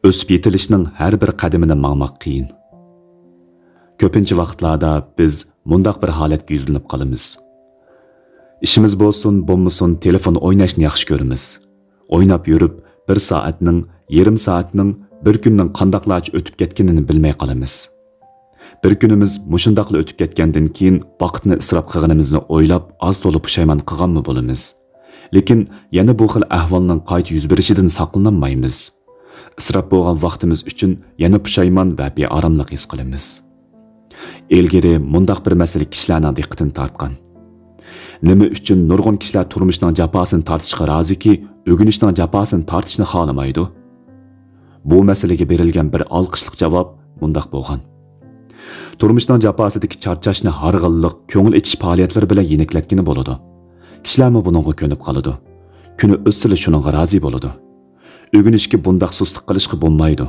O'sib yetilishning har bir qadamini mangmoq qiyin. Ko'pincha vaqtlarda biz mundaq bir holatga yuzlanib qolamiz. İşimiz bo'lsin, bo'lmasin, telefon o'ynashni yaxshi ko'ramiz. O'ynab yurib, 1 soatning, yarim soatning, bir kunning qandoqlarcha o'tib ketganini bilmay qolamiz. Bir kunimiz mushundaqla o'tib ketgandan keyin vaqtni isrof qilganimizni o'ylab, az to'la pushaymon qilganmi bo'lamiz. Lekin yana bu xil ahvolning qayta yuz berishidan saqlanolmaymiz. İsrof bo'lgan vaqtimiz uchun yana pushaymon va beoromlik his qilamiz. Ilgari mundaq bir masala kishilarning diqqatini tortgan. Nima uchun nurg'un kishilar turmushning jafosini tortishga roziki, o'ginishning jafosini tortishni xohlamaydi? Bu masalaga berilgan bir olqishliq javob mundaq bo'lgan. Turmushning jafosidagi charchashni harg'inlik, ko'ngil ichish faoliyatlari bilan yeniklatgani bo'ladi. Kishilarmi buningga ko'nib qoladi. Kuni o'tsili shuningga rozi bo'ladi. O'ginishga bundaq sustlik qilishga bo'lmaydi.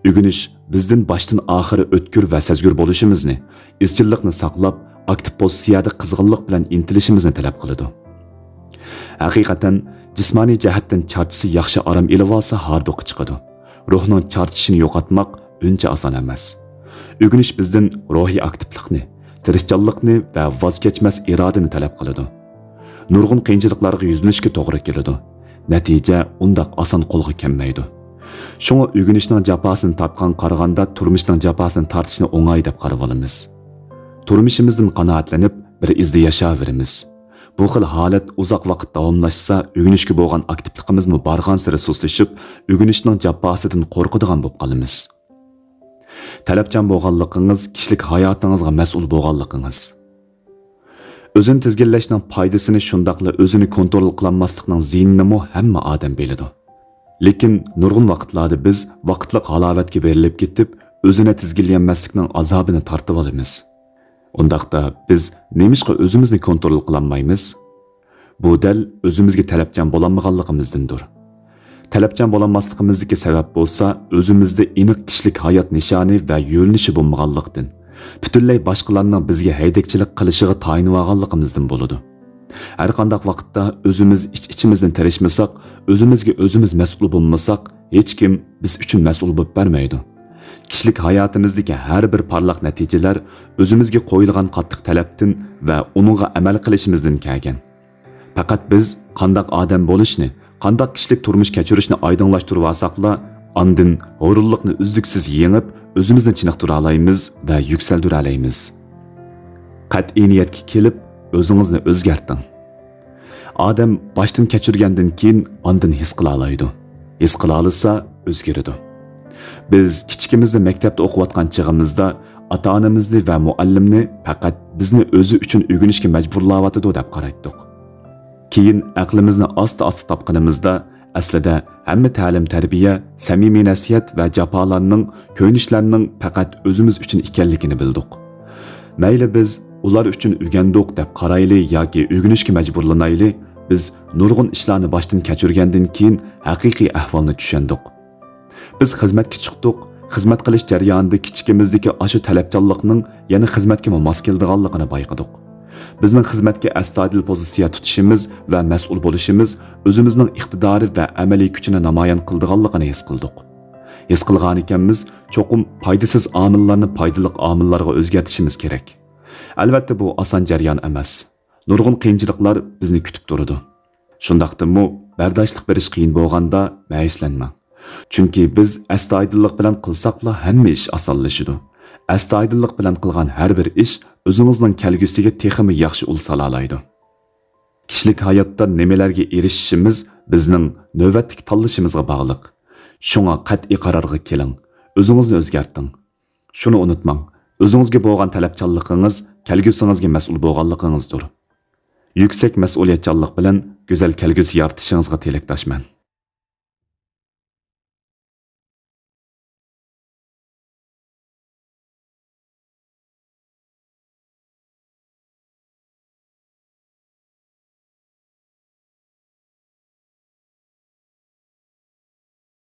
O'ginish bizdan boshdan oxiri o'tkir va sezgur bo'lishimizni, izchillikni saqlab, aktiv pozitsiyada qizg'inlik bilan intilishimizni talab qiladi. Haqiqatan jismoniy jihatdan charchisi yaxshi orom elib olsa hardoq chiqadi. Ruhning charchishini yo'qotmoq uncha oson emas. O'ginish bizdan ruhiy aktivlikni, tirishchanlikni va voz kechmas irodani talab qiladi. Nurg'un qiyinchiliklarga yuzlanishga to'g'ri keladi. Natija undaq oson qo'lga kelmaydi. Shunga o'ginishning jafosini tortgan qaraganda turmushning jafosini tortishni o'ng'ay deb qarab olamiz. Turmushimizdan qanoatlanib bir izda yashayveramiz. Bu xil holat uzoq vaqt davomlashsa, o'ginishga bo'lgan aktivligimizni bargan sari sustlashib, o'ginishning jafosidan qo'rqadigan bo'lib qolamiz. Talabchan bo'lganligingiz kishilik hayotingizga mas'ul bo'lganligingiz. O'zini tizginlashning foydasini shundaqla o'zini kontrol qilolmaslikning ziynini hamma odam biladi. Lekin nurg'un vaqtlarda biz vaqtliq halovatga berilib ketib, o'zini tizginlamaslikning azobini tortib olamiz. Undaqda biz nemishqa o'zimizni kontrol qilolmaymiz? Bu dal o'zimizga talabchan bo'lolmaganligimizdandir. Talabchan bo'lolmasligimizdagi sabab bo'lsa, o'zimizda aniq kishilik hayot nishoni va yo'linishi bo'lmaganlikdan, butunlay boshqalarning bizga haydakchilik qilishiga tayinib olganligimizdan bo'ladi. Har qanday vaqtda o'zimiz ichimizdan tirishmasak, o'zimizga o'zimiz mas'ul bo'lmasak, hech kim biz uchun mas'ul bo'lib bermaydi. Kishilik hayotimizdagi har bir parlaq natijalar o'zimizga qo'yilgan qattiq talabdan va uningga amal qilishimizdan kelgan. Faqat biz qanday odam bo'lishni, qanday kishilik turmush kechirishni oydinlashtirib olsaqla, andin o'rinliqni uzluksiz yengib, o'zimizni chiniqtira olamiz va yuksaltira olamiz. Qat'iy niyatga kelib, o'zingizni o'zgarting. Odam boshdan kechirgandan keyin andin his qila oladi. His qila olsa, o'zgaradi. Biz kichikimizda maktabda o'qiyotgan chig'imizda ota-onamizni va muallimni faqat bizni o'zi uchun o'rganishga majburlayotdi deb qaraydik. Keyin aqlimizni asta-asta topqinimizda aslida hamma ta'lim-tarbiya, samimiy nasihat va jafolarning, ko'ynishlarning faqat o'zimiz uchun ekanligini bildik. Mayli biz ular uchun o'rgandik deb qarayli yoki o'rganishga majburlanayli, biz nurg'un ishlarni boshdan kechirgandan keyin haqiqiy ahvolni tushundik. Biz xizmatga chiqdik, xizmat qilish jarayonida kichikimizdagi ashu talabchanlikning yana xizmatga mos keladiganligini bayqadik. Bizning xizmatga astoydil pozitsiya tutishimiz va mas'ul bo'lishimiz o'zimizning iqtidori va amaliy kuchini namoyon qiladiganligini his qildik. His qilgan ekanmiz, cho'qim foydasiz omillarni foydali omillarga o'zgartirishimiz kerak. Albatta bu oson jarayon emas. Nurg'un qiyinchiliklar bizni kutib turadi. Shundaqdimi, bardoshlik berish qiyin bo'lganda mayuslanmang. Chunki biz astoydillik bilan qilsaqla hamma ish osonlashadi. Astoydillik bilan qilgan har bir ish o'zingizning kelgusiga texmi yaxshi ul sola oladi. Kishilik hayotda nimalarga erishishimiz bizning navbatdagi tanlashimizga bog'liq. Shunga qat'iy qarorga keling. O'zingizni o'zgarting. Shuni unutmang. O'zingizga bo'lgan talabchanligingiz kelgusingizga mas'ul bo'lganligingizdir. Yuksak mas'uliyatchanlik bilan go'zal kelgusi yaratishingizga tilakdoshman.